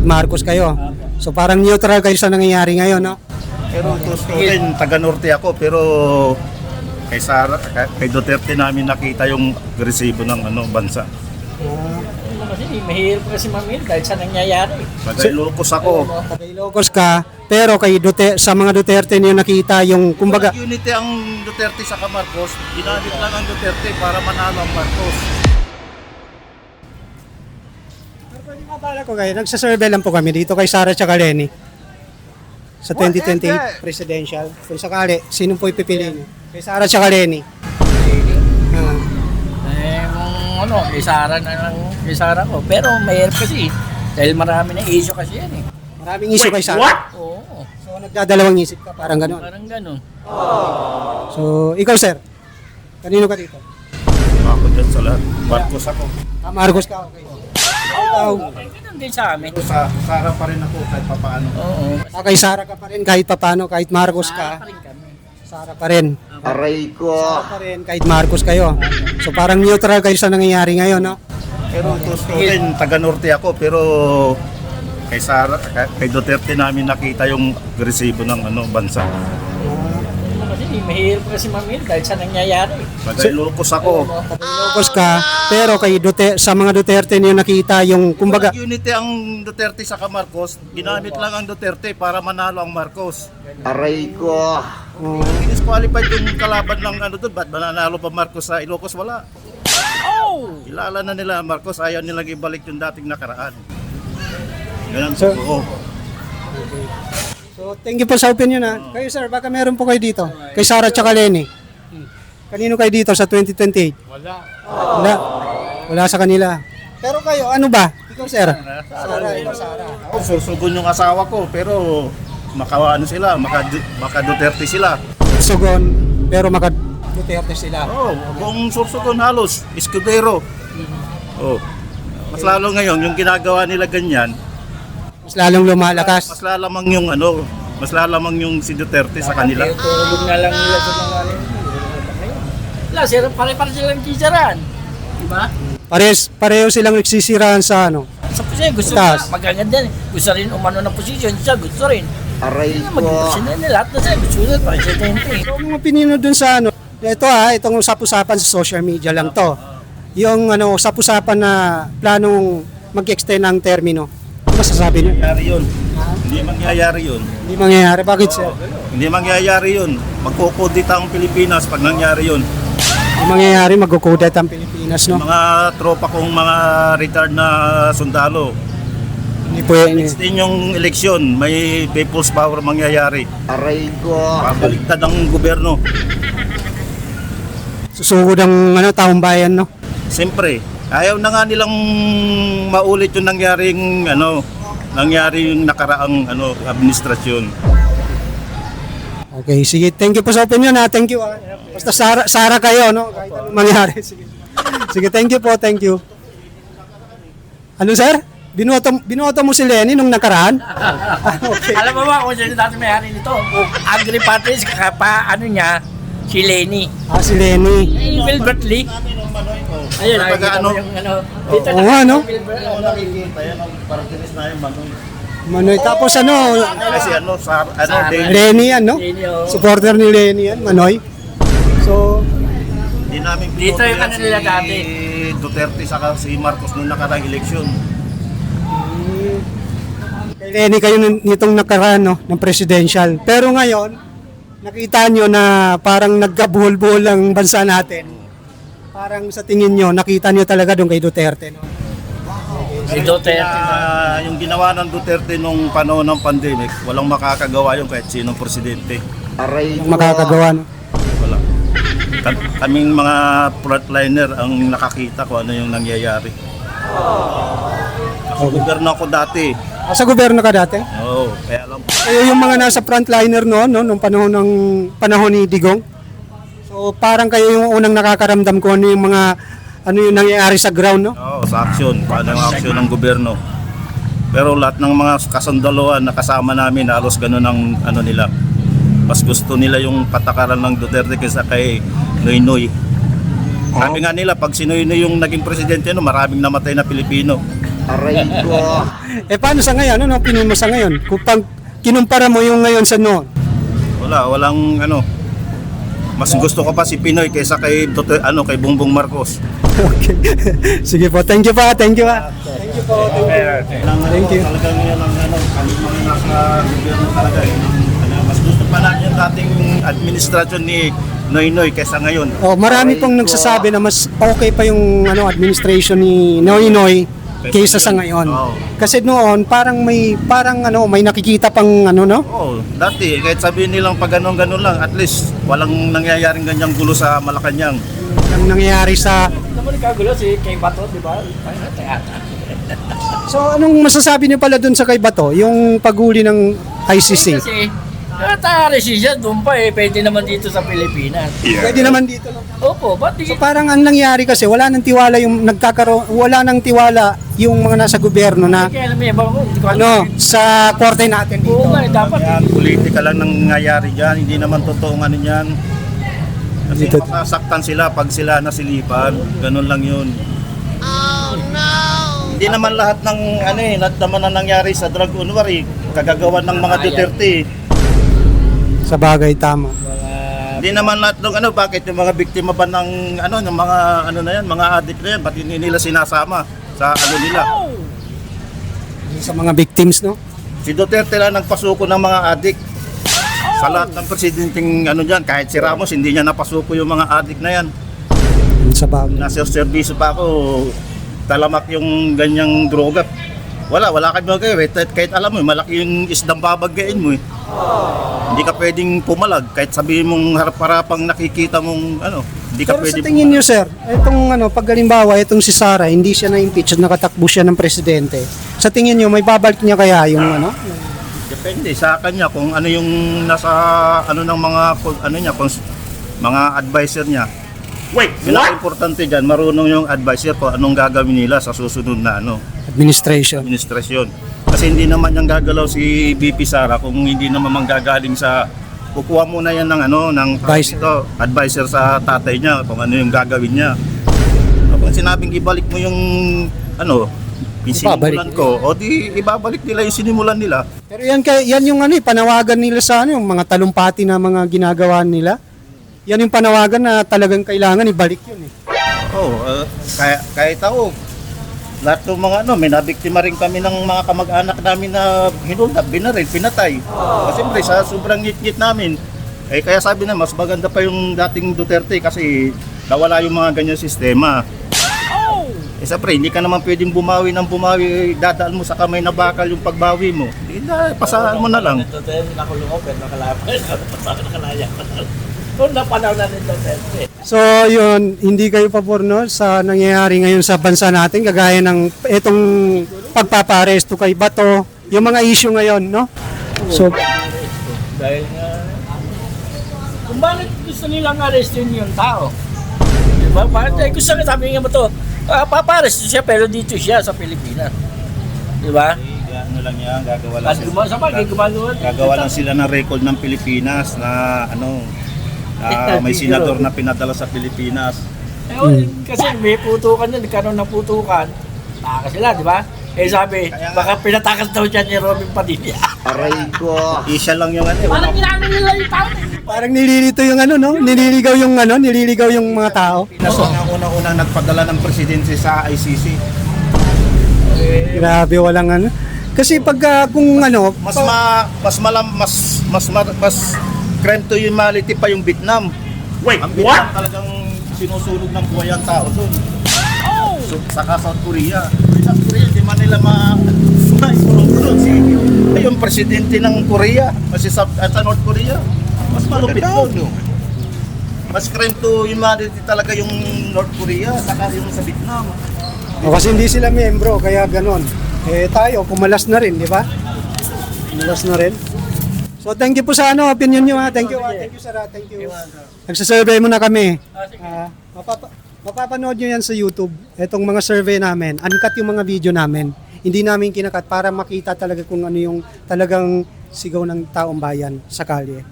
kahit Marcos kayo. So parang neutral kayo sa nangyayari ngayon, no? Pero tustukin, taga-norte ako, pero kay Sara, kay Duterte namin nakita yung resibo ng bansa. Kasi mahirap kasi mamil dahil sa nangyayari. Taga-Ilocos ako. Taga-Ilocos ka, pero kay sa mga Duterte niyo nakita yung, kumbaga, Walang unity ang Duterte sa Marcos, ginamit lang ang Duterte para manalo ang Marcos. mabala ko kayo, nagsasurvey lang po kami dito kay Sara tsaka Lenny. Sa 2028 presidential. Kung sakali, sino po ipipiliin niyo? Kay Sara tsaka Lenny. Kay Sara na lang, kay Sara ko. Pero mahirap kasi, dahil marami na issue kasi yan eh. Maraming issue kay Sara. What? Oo. So nagdadalawang isip ka, parang gano'n. Parang ganun. So, ikaw sir, kanino ka dito? Ako dyan sa lahat. Marcos ako. Marcos ka, okay. Ikaw, Ganun din sa amin. Pero sa Sara pa rin ako kahit papaano. Oo. kay Sara ka pa rin kahit papano, kahit Marcos Sara ka, pa rin kami. Sara pa rin. Aray ko. Sara pa rin kahit Marcos kayo. So parang neutral kayo sa nangyayari ngayon, no? Pero tustukin, taga-norte ako, pero kay Sara, kay Duterte namin nakita yung resibo ng bansa. Kasi mahirap kasi mamil dahil sa nangyayari. Taga-Ilocos ako. Taga-Ilocos ka, pero kay sa mga Duterte niyo nakita yung, kumbaga, Walang unity ang Duterte sa Marcos, ginamit lang ang Duterte para manalo ang Marcos. Aray ko. Disqualified yung kalaban ng doon, ba't mananalo pa Marcos sa Ilocos? Wala. Kilala na nila ang Marcos, ayaw nilang ibalik yung dating nakaraan. Ganun So- po. so thank you po sa opinion ha. Kayo sir, baka meron po kayo dito. Kay Sara tsaka Lenny. Kanino kayo dito sa 2028? Wala. Wala sa kanila. Pero kayo, ano ba? Ikaw sir? Sara, ikaw Sara. Ako, susugon yung asawa ko, pero maka Duterte sila. Sugon, pero maka Duterte sila. Kung sursugon halos, Escudero. Mas lalo ngayon, yung ginagawa nila ganyan, Mas lalong lumalakas. mas lalamang yung mas lalamang yung si Duterte sa kanila. Tulog na lang nila sa mga wala, sir, pare-pare silang kisaran. Diba? Pareho silang nagsisiraan sa ano. Sa posisyon, gusto Taas. na, magaganda rin. Gusto rin umano ng posisyon, siya gusto rin. Aray ko. Mag-posisyon na lahat na siya, gusto rin, presidente. So, mga pinino dun sa ano, ito itong usap-usapan sa social media lang to. Yung usap-usapan na planong mag-extend ng termino. Ano masasabi niyo? Mangyayari yun. Hindi mangyayari yun. Hindi mangyayari. Bakit sir? Hindi mangyayari yun. Magkukudita ang Pilipinas pag nangyari yun. Hindi mangyayari, magkukudat ang Pilipinas, no? Mga tropa kong mga retired na sundalo. Hindi po yan. Next din yung eleksyon, may people's power mangyayari. Aray ko. Pabaliktad ang gobyerno. Susugod ang taong bayan, no? Siyempre, ayaw na nga nilang maulit yung nangyaring yung nakaraang administrasyon. Okay, sige. Thank you po sa opinion ha. Thank you ha. Basta Sara kayo, no? Kahit anong mangyari. Sige. Sige, thank you po. Thank you. Ano sir? Binoto mo si Lenny nung nakaraan? Okay. Alam mo ba kung sino dati may-ari nito? Agri-Patrice, niya, si Lenny. Si Lenny. Wilbert Lee. Ayun, nakikita mo yung dito Oo nga, no? Nakikita yan ang partinis na yung Manoy. Tapos Kasi Lenny yan, no? Lenny, oh. Supporter ni Lenny yan, Manoy. So, Hindi namin Dito yung yan ano nila dati. Duterte saka si Marcos nung nakaraang eleksyon. kay Lenny kayo nitong nakaraan, no? Ng presidential. Pero ngayon, nakita nyo na parang nagkabuhol-buhol ang bansa natin. Parang sa tingin nyo, nakita nyo talaga doon kay Duterte, no? Si Duterte. Yung ginawa ng Duterte nung panahon ng pandemic, walang makakagawa yung kahit sinong presidente. Aray Yung ko. makakagawa, no? Wala. Kaming mga frontliner ang nakakita kung ano yung nangyayari. Ako gobyerno ako dati. Sa gobyerno ka dati? Oo, kaya alam ko. Kayo yung mga nasa frontliner noon, no? Nung panahon ni Digong. So parang kayo yung unang nakakaramdam kung ano yung yung nangyayari sa ground, no? Oo, sa aksyon, paano ang aksyon ng gobyerno. Pero lahat ng mga kasundaluhan na kasama namin, halos ganun ang nila. Mas gusto nila yung patakaran ng Duterte kaysa kay Noynoy. Sabi nga nila, pag si Noynoy yung naging presidente, maraming namatay na Pilipino. Aray ko. Paano sa ngayon? Ano opinion mo sa ngayon? Kung pag kinumpara mo yung ngayon sa noon. Walang ano. Mas gusto ko pa si Pinoy kaysa kay kay Bongbong Marcos. Okay. Sige po, thank you pa, thank you pa. Thank you po, thank you. Talagang yan ang kami mga nasa gobyerno talaga. Mas gusto pa natin yung dating administrasyon ni Noynoy kaysa ngayon. Oh, marami pong nagsasabi na mas okay pa yung administration ni Noynoy kaysa sa ngayon. Oo. Kasi noon may nakikita pang no? Oo, dati kahit sabihin nilang pag ganun lang, at least walang nangyayaring ganyang gulo sa Malacanang. Ang nangyayari sa Naman kagulo si Kay Bato, di ba? So anong masasabi niyo pala doon sa kay Bato, yung paghuli ng ICC? Kasi, natari siya doon pa pwede naman dito sa Pilipinas. Pwede naman dito. No? Opo, ba't di? So parang ang nangyari kasi wala nang tiwala yung mga nasa gobyerno na Kaya alam mo, hindi ko alam. sa korte natin dito. Oo nga, dapat Yan, politika lang nangyayari dyan, hindi naman totoong ano yan. Kasi Dito. masasaktan sila pag sila nasilipan, ganun lang yun. Oh no! Hindi naman lahat ng lahat naman na nangyari sa drug unwari, kagagawan ng mga Duterte. Sa bagay, tama. Hindi naman lahat ng bakit yung mga biktima ba ng ng mga mga addict na yan, ba't hindi nila sinasama sa nila? Sa mga victims, no? Si Duterte lang nagpasuko ng mga addict. Sa lahat ng presidenteng dyan, kahit si Ramos, hindi niya napasuko yung mga addict na yan. Sa bagay. Nasa servisyo pa ako, talamak yung ganyang droga. Wala kayo magagawa. Kahit alam mo, malaki yung isdang babagain mo. Hindi ka pwedeng pumalag. Kahit sabihin mong harap-harapang nakikita mong hindi ka Pero pwedeng sa tingin niyo, sir, pag halimbawa, itong si Sara, hindi siya na-impeach at nakatakbo siya ng presidente. Sa tingin niyo, may babalik niya kaya yung Depende sa kanya kung ano yung nasa ng mga mga advisor niya. Wait, Importante diyan, marunong yung advisor kung anong gagawin nila sa susunod na administration? administrasyon. Kasi hindi naman yung gagalaw si BP Sara kung hindi naman manggagaling sa kukuha muna yan ng advisor sa tatay niya kung ano yung gagawin niya. Kung sinabing ibalik mo yung sinimulan ko, o di ibabalik nila yung sinimulan nila. Pero yan yung panawagan nila sa yung mga talumpati na mga ginagawa nila. Yan yung panawagan na talagang kailangan ibalik yun . Kahit ako, lahat ng mga may nabiktima rin kami ng mga kamag-anak namin na hinulnap, binaril, pinatay. Kasi siyempre sa sobrang ngit-ngit namin, kaya sabi na mas maganda pa yung dating Duterte kasi nawala yung mga ganyan sistema. Siyempre, hindi ka naman pwedeng bumawi, dadaan mo sa kamay na bakal yung pagbawi mo. Hindi na, pasahan mo na lang. Nakulong ko, pero nakalaya. Kung napanaw na rin Duterte. So yun, hindi kayo pabor sa nangyayari ngayon sa bansa natin, kagaya ng itong pagpaparesto kay Bato, yung mga issue ngayon, no? So, Dahil nga, kung bakit gusto nilang arrestin yung tao? Diba? Bakit gusto nga sabi nga ba ito, paparesto siya pero dito siya sa Pilipinas. Diba? Lang yan, gagawa lang sila ng record ng Pilipinas na may senador na pinadala sa Pilipinas. Kasi may putukan yun, nagkaroon ng putukan, takas sila, di ba? Sabi, baka pinatakas daw siya ni Robin Padilla. aray ko. Isa lang yung Parang ginamit nila yung tao. parang nililito yung no? Nililigaw yung mga tao. Pinas ang unang-unang nagpadala ng presidente sa ICC. Grabe, walang Kasi pagka kung mas crime to humanity pa yung Vietnam. Wait, Ang Vietnam talagang sinusunog ng buhay ang tao doon. Saka South Korea. South Korea, di man nila ma-ikulong yung presidente ng Korea, sa North Korea. Mas malupit doon. Mas crime to humanity talaga yung North Korea, saka yung sa Vietnam. kasi hindi sila miyembro, kaya ganon. Tayo, pumalas na rin, di ba? Pumalas na rin. So thank you po sa opinion nyo . Thank you, thank you sir, thank you. Nagsasurvey muna kami. Mapapanood nyo yan sa YouTube. Itong mga survey namin, uncut yung mga video namin. Hindi namin kinakat para makita talaga kung ano yung talagang sigaw ng taong bayan sa kalye.